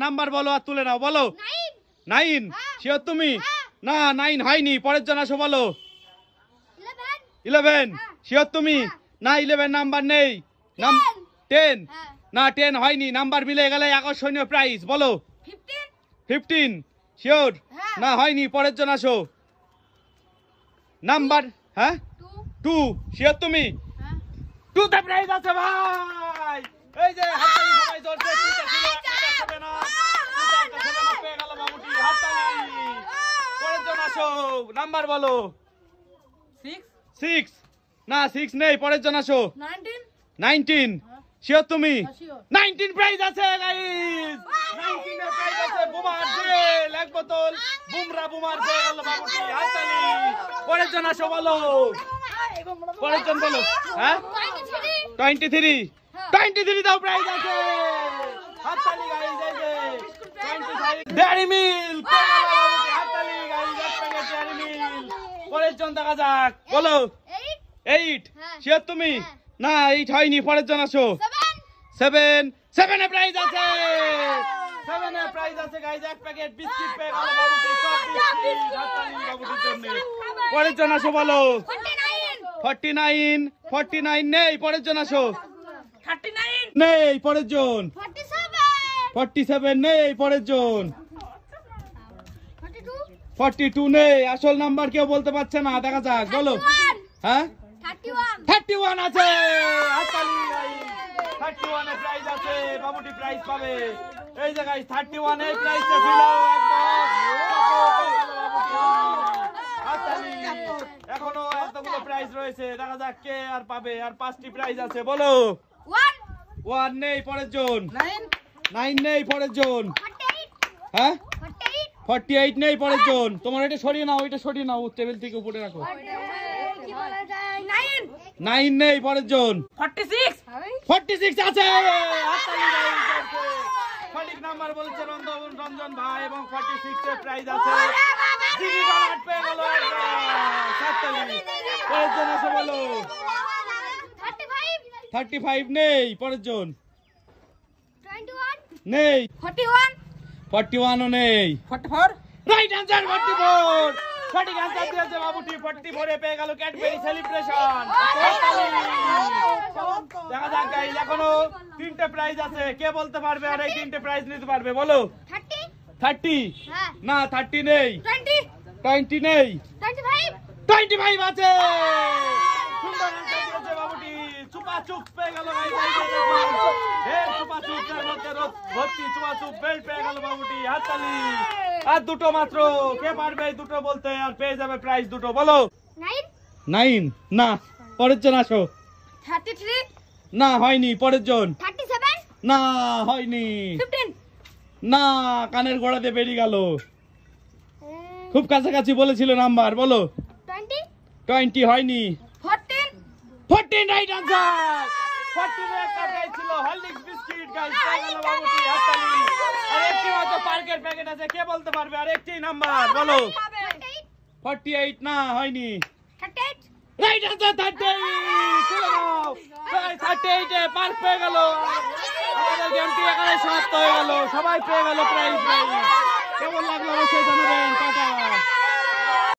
Number বলো আর তুলে নাও, বলো। 9 শিওর তুমি? না 9 হয়নি, পরের জন আসো, বলো। 11 শিওর তুমি? না 11 নাম্বার নেই। 10 না 10 হয়নি, নাম্বার মিলে গেলে আকর্ষণীয় প্রাইজ, বলো। 15 শিওর? না হয়নি, পরের জন আসো। নাম্বার 2 শিওর তুমি? 2 তে প্রাইজ আছে ভাই। এই যে হাততালি সবাই জোরছে, 2 তে ছিল, 2 তে হবে না, 2 তে একটা হবে না, পেয়ে গেল বাবুটি, হাততালি। পরের জন আসো, নাম্বার বলো। 6 না 6 নেই, পরের জন আসো। 19 শিওর তুমি? 19 প্রাইজ আছে গাইস, 19 এর প্রাইজ আছে। বুমার জেল এক বোতল, বুমার পেয়ে গেল বাবুটি, হাততালি। পরের জন আসো, বলো। পরের জন বলো। 23 দাও, প্রাইজ আছে, হাততালি গাইস। এই যে 25 ডেয়ারি মিল্ক, হাততালি গাইস, এক প্যাকেট ডেয়ারি মিল্ক। পরের জন দেখা যাক, বলো। 8 শিওর তুমি? না 8 হয়নি, পরের জন আসো। 7 এ প্রাইজ আছে, 7 এ প্রাইজ আছে গাইস, এক প্যাকেট বিস্কিট পেয়ে গেল বাবুটি, সব বিস্কিট, হাততালি বাবুটির জন্য। পরের জন আসো, বলো। 49 নেই, পরের জন আসো। 39 নেই, পরের জন। 47 নেই, পরের জন। 42 নেই, আসল নাম্বার কেউ বলতে পারছে না, দেখা যাক, বলো। 31 আছে, হাততালি গাইস, 31 এ প্রাইজ আছে, বাবুটি প্রাইজ পাবে। এই যে গাইস 31 এই প্রাইজটা ছিল হাততালি। এখনো এতগুলো প্রাইজ রয়েছে, দেখা যাক কে আর পাবে। আর 5টি প্রাইজ আছে, বলো। 1 নেই, পরের জন। 9 নেই, পরের জন। 48 নেই, পরের জন। তোমার এটা সরিয়ে নাও, এটা সরিয়ে নাও, টেবিল থেকে উপরে রাখো। 9 নেই, পরের জন। 46 আছে, সঠিক নাম্বার বলছে রঞ্জন ভাই, এবং 46 এর প্রাইজ আছে। জিডি ডলার পেয়ে গেল, পরের জন আছে, বলো। 35 নেই, পরের জন। 21 নেই, 41 ও নেই। 44 রাইট आंसर 44 সঠিক आंसर দিয়েছে বাবুটি। 44 এ পেয়ে গেল ক্যাডবেরি সেলিব্রেশন। দেখা যাক গাইস, এখনো 3টে প্রাইজ আছে, কে বলতে পারবে আর এই 3টে প্রাইজ নিতে পারবে, বলো। 30 না 30 নেই। 20 নেই। 25 আছে, সুন্দর आंसर দিয়েছে বাবুটি। চুপাচুপ পেয়ে গেল গাইস, এই চুপাচুপের মধ্যে ভর্তি চুপাচুপ বেল্ট পেয়ে গেল বাবুটি, হাততালি। আর দুটো মাত্র, কে পারবে এই দুটো বলতে আর পেয়ে যাবে প্রাইজ দুটো, বলো। 9 না, পরের জন আসো। 33 না হয়নি, পরের জন। 37 না হয়নি। 15 না, কানের গোড়াতে বেরিয়ে গেল, খুব কাছাকাছি বলেছিল নাম্বার, বলো। 20 হয়নি। 14 রাইট आंसर। 14 এর একটা প্রাইজ ছিল হরলিক্স বিস্কিট গাইস, পেয়ে গেল বাবুটি, হাততালি। আর একটি মাত্র পার্কের প্যাকেট আছে, কে বলতে পারবে আর একটি নাম্বার, বলো। 48 না হয়নি। 38 রাইট आंसर 38। চলো নাও, 38 এ পার্ক পেয়ে গেল। আমাদের গেমটি এখানে সমাপ্ত হয়ে গেল, সবাই পেয়ে গেল প্রাইজ। কেমন লাগলো অবশ্যই জানাবেন, টাটা।